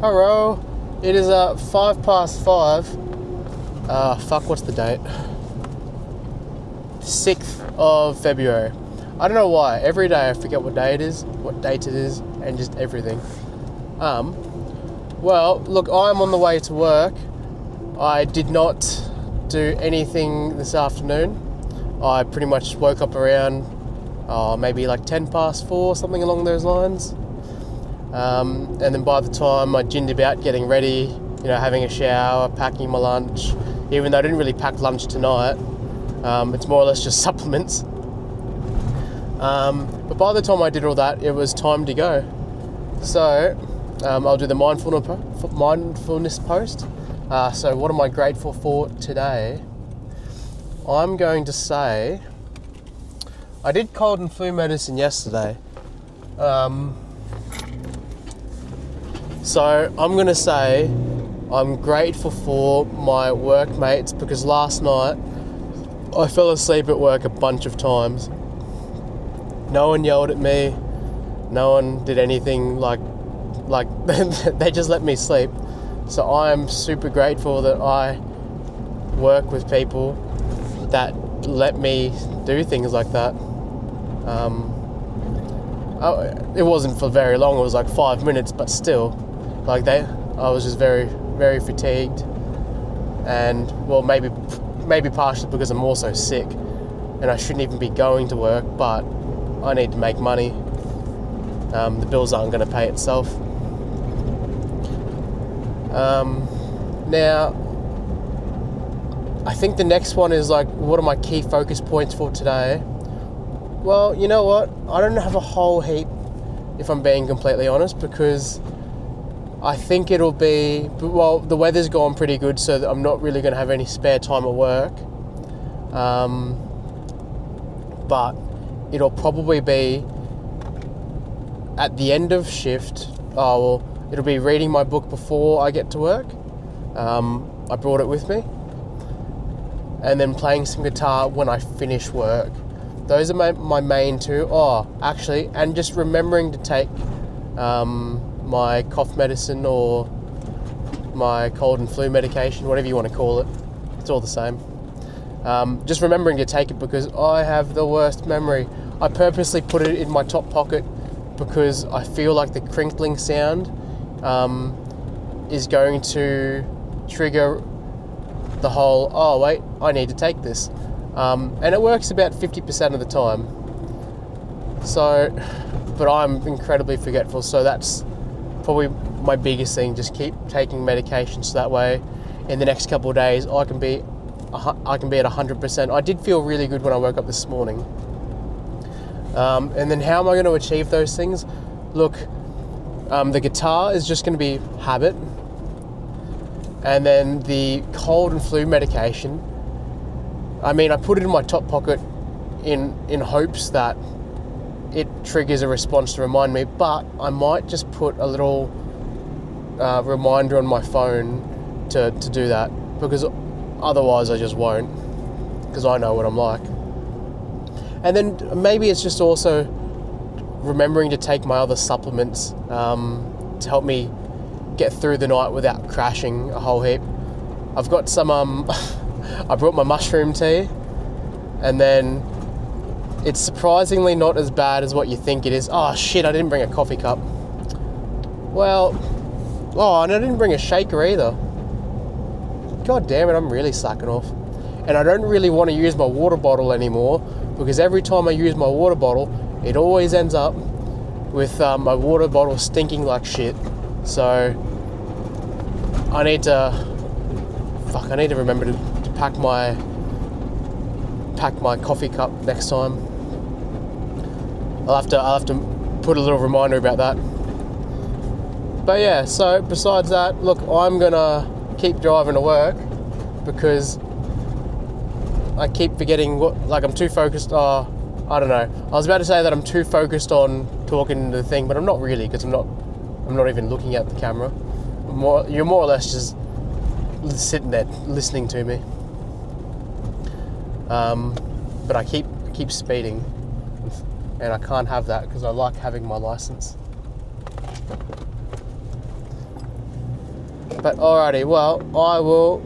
Hello, it is 5:05. Fuck, what's the date? 6th of February. I don't know why. Every day I forget what date it is, and just everything. Well, look, I'm on the way to work. I did not do anything this afternoon. I pretty much woke up around maybe like 4:10, something along those lines. And then by the time I ginned about getting ready, having a shower, packing my lunch, even though I didn't really pack lunch tonight, it's more or less just supplements. But by the time I did all that, it was time to go. So I'll do the mindfulness post. So what am I grateful for today? I'm going to say I did cold and flu medicine yesterday. So I'm going to say I'm grateful for my workmates because last night I fell asleep at work a bunch of times. No one yelled at me. No one did anything like they just let me sleep. So I'm super grateful that I work with people that let me do things like that. It wasn't for very long. It was like 5 minutes, but still. I was just very, very fatigued, and well, maybe partially because I'm also sick, and I shouldn't even be going to work, but I need to make money. The bills aren't going to pay itself. Now, I think the next one is what are my key focus points for today? Well, you know what? I don't have a whole heap, if I'm being completely honest, because I think it'll be, the weather's gone pretty good, so that I'm not really going to have any spare time at work. But it'll probably be at the end of shift. It'll be reading my book before I get to work. I brought it with me. And then playing some guitar when I finish work. Those are my main two. Actually, and just remembering to take my cough medicine or my cold and flu medication, whatever you want to call it. It's all the same. Just remembering to take it because I have the worst memory. I purposely put it in my top pocket because I feel like the crinkling sound is going to trigger the whole, wait, I need to take this. And it works about 50% of the time. So, but I'm incredibly forgetful, so that's probably my biggest thing. Just keep taking medication so that way in the next couple of days I can be at 100%. I did feel really good when I woke up this morning. And then how am I going to achieve those things? Look, the guitar is just going to be habit. And then the cold and flu medication, I put it in my top pocket in hopes that it triggers a response to remind me, but I might just put a little reminder on my phone to do that, because otherwise I just won't, because I know what I'm like. And then maybe it's just also remembering to take my other supplements to help me get through the night without crashing a whole heap. I've got some, I brought my mushroom tea, and then it's surprisingly not as bad as what you think it is. Oh shit, I didn't bring a coffee cup. Well, and I didn't bring a shaker either. God damn it, I'm really slacking off. And I don't really want to use my water bottle anymore, because every time I use my water bottle, it always ends up with my water bottle stinking like shit. So I need to remember to pack my coffee cup next time. I'll have to put a little reminder about that. But yeah, so besides that, look, I'm gonna keep driving to work because I keep forgetting I'm too focused. I don't know. I was about to say that I'm too focused on talking to the thing, but I'm not really, because I'm not even looking at the camera. You're more or less just sitting there listening to me. But I keep speeding, and I can't have that because I like having my license. But alrighty, well, I will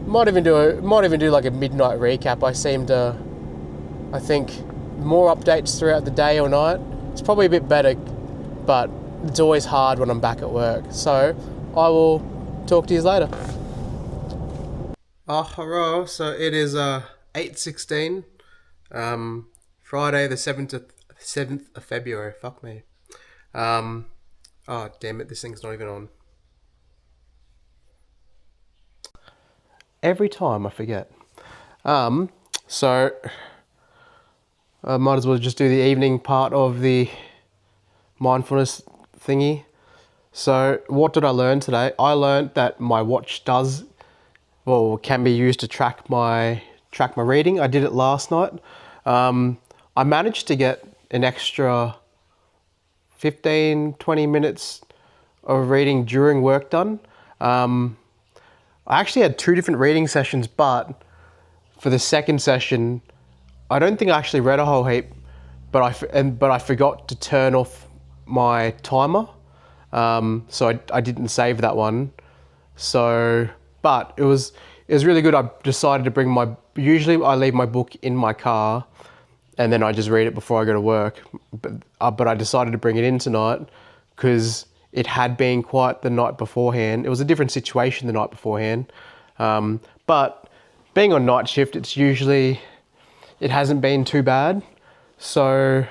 might even do like a midnight recap. I think more updates throughout the day or night. It's probably a bit better, but it's always hard when I'm back at work. So I will talk to you later. Oh, hello. So it is 8:16, Friday the 7th of February. Fuck me. Oh damn it, this thing's not even on. Every time I forget. So I might as well just do the evening part of the mindfulness thingy. So what did I learn today? I learned that my watch can be used to track my reading. I did it last night. I managed to get an extra 15-20 minutes of reading during work done. I actually had 2 different reading sessions, but for the second session, I don't think I actually read a whole heap, but I forgot to turn off my timer, so I didn't save that one. So, but it was really good. I decided to bring usually I leave my book in my car, and then I just read it before I go to work. But I decided to bring it in tonight because it had been quiet the night beforehand. It was a different situation the night beforehand. But being on night shift, it hasn't been too bad. So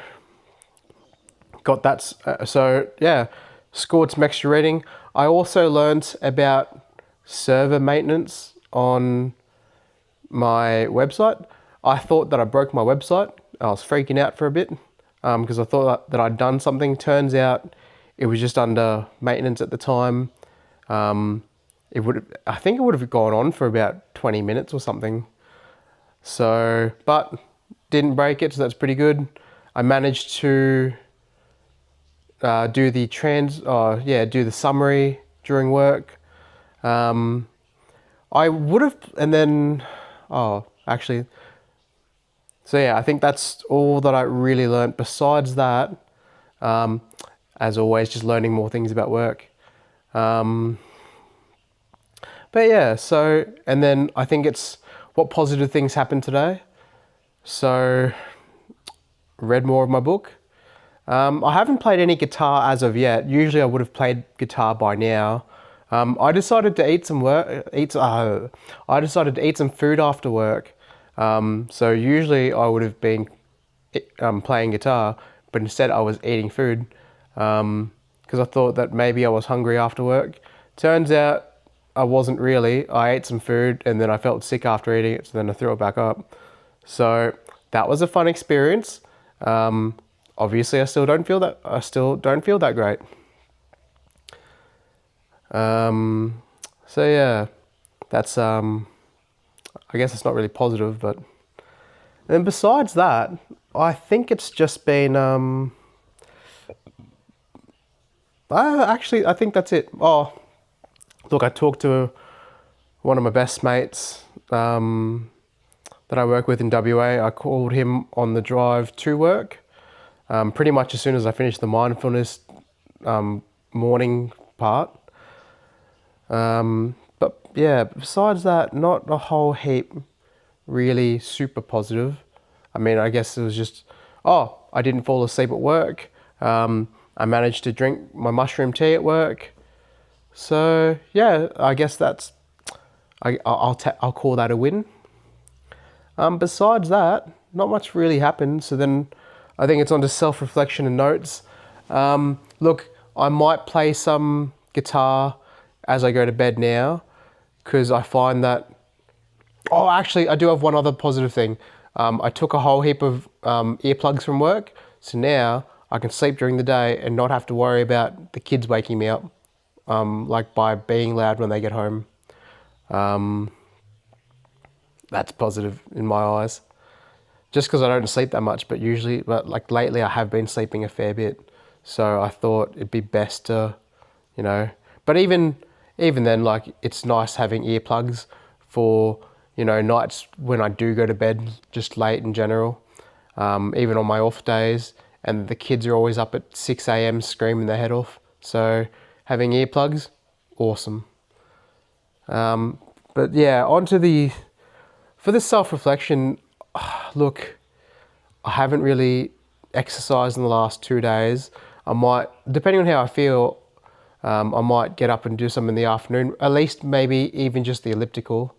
got that. So yeah, scored some extra reading. I also learnt about server maintenance on my website. I thought that I broke my website. I was freaking out for a bit because I thought that I'd done something. Turns out it was just under maintenance at the time. I think it would have gone on for about 20 minutes or something. So, but didn't break it, so that's pretty good. I managed to do the summary during work. I would have, and then, so yeah, I think that's all that I really learned. Besides that, as always, just learning more things about work. But yeah, so, and then I think it's what positive things happened today. So, read more of my book. I haven't played any guitar as of yet. Usually I would have played guitar by now. I decided to I decided to eat some food after work. So usually I would have been playing guitar, but instead I was eating food because I thought that maybe I was hungry after work. Turns out I wasn't really. I ate some food and then I felt sick after eating it, so then I threw it back up. So that was a fun experience. Obviously, I still don't feel that great. So yeah, that's I guess it's not really positive, but then besides that, I think it's just been I think that's it. Oh, look, I talked to one of my best mates that I work with in WA. I called him on the drive to work. Pretty much as soon as I finished the mindfulness morning part. But yeah, besides that, not a whole heap really super positive. I mean, I guess it was just, I didn't fall asleep at work. I managed to drink my mushroom tea at work. So yeah, I guess I'll call that a win. Besides that, not much really happened. So then I think it's on to self-reflection and notes. Look, I might play some guitar as I go to bed now because I find that... Oh, actually, I do have one other positive thing. I took a whole heap of earplugs from work, so now I can sleep during the day and not have to worry about the kids waking me up, like by being loud when they get home. That's positive in my eyes. Just because I don't sleep that much, but like lately I have been sleeping a fair bit. So I thought it'd be best to, but even then, like, it's nice having earplugs for, nights when I do go to bed just late in general, even on my off days, and the kids are always up at 6 a.m. screaming their head off. So having earplugs, awesome. But yeah, for the self-reflection, look, I haven't really exercised in the last 2 days. I might, depending on how I feel, I might get up and do some in the afternoon, at least maybe even just the elliptical,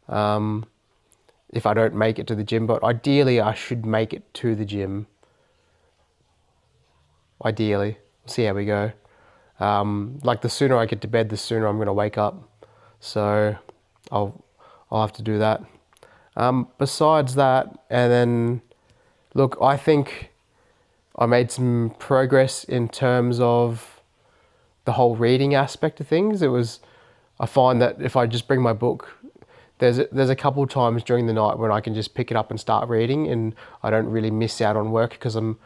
if I don't make it to the gym. But ideally, I should make it to the gym. Ideally, we'll see how we go. Like the sooner I get to bed, the sooner I'm going to wake up. So I'll have to do that. Besides that, and then look, I think I made some progress in terms of the whole reading aspect of things. I find that if I just bring my book, there's a couple of times during the night when I can just pick it up and start reading, and I don't really miss out on work because I'm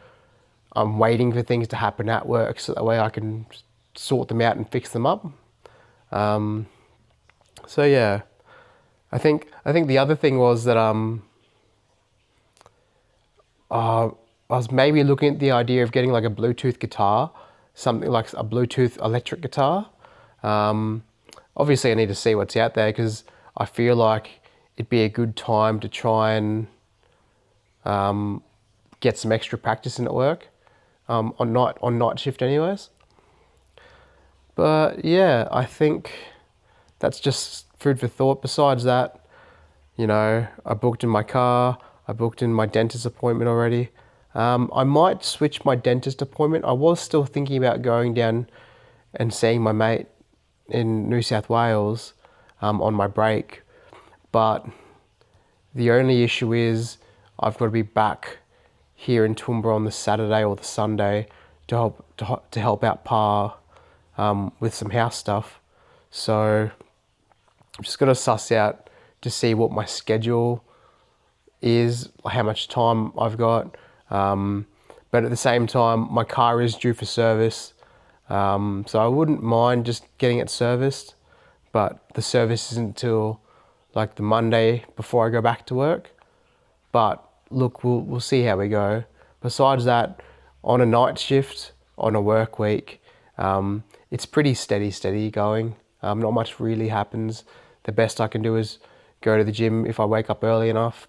waiting for things to happen at work, so that way I can sort them out and fix them up. So yeah, I think the other thing was that I was maybe looking at the idea of getting like a Bluetooth guitar, something like a Bluetooth electric guitar. Obviously, I need to see what's out there because I feel like it'd be a good time to try and get some extra practice in at work, on night shift anyways. But yeah, I think that's just food for thought. Besides that, I booked in my car. I booked in my dentist appointment already. I might switch my dentist appointment. I was still thinking about going down and seeing my mate in New South Wales on my break. But the only issue is I've got to be back here in Toowoomba on the Saturday or the Sunday to help out Pa with some house stuff. So I'm just going to suss out to see what my schedule is, how much time I've got. But at the same time, my car is due for service. So I wouldn't mind just getting it serviced, but the service isn't until like the Monday before I go back to work. But look, we'll see how we go. Besides that, on a night shift, on a work week, it's pretty steady going. Not much really happens. The best I can do is go to the gym if I wake up early enough,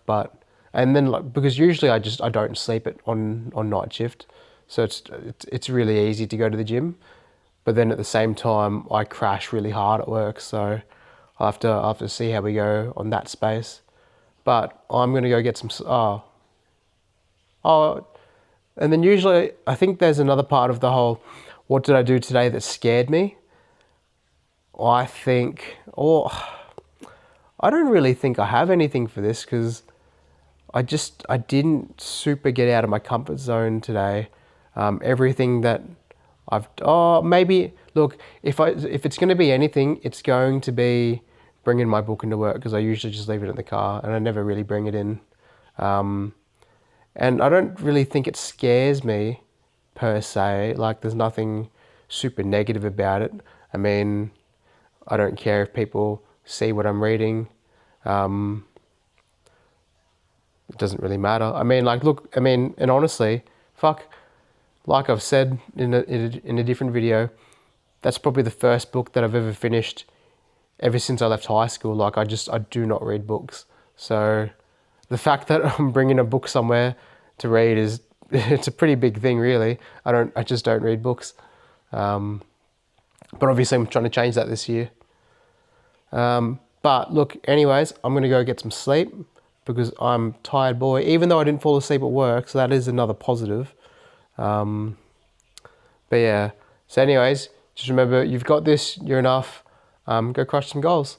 and then because usually I don't sleep on night shift, so it's really easy to go to the gym. But then at the same time, I crash really hard at work, so I'll have to see how we go on that space. But I'm gonna go get some. And then usually I think there's another part of the whole, what did I do today that scared me? I don't really think I have anything for this because I didn't super get out of my comfort zone today. Everything that maybe, look, if it's going to be anything, it's going to be bringing my book into work because I usually just leave it in the car and I never really bring it in. And I don't really think it scares me per se. Like there's nothing super negative about it. I mean, I don't care if people see what I'm reading. It doesn't really matter. I mean, and honestly, like I've said in a different video, that's probably the first book that I've ever finished ever since I left high school. Like I do not read books. So the fact that I'm bringing a book somewhere to read it's a pretty big thing, really. I just don't read books. But obviously I'm trying to change that this year. But look, anyways, I'm going to go get some sleep because I'm a tired boy, even though I didn't fall asleep at work. So that is another positive. But yeah, so anyways, just remember, you've got this, you're enough. Go crush some goals.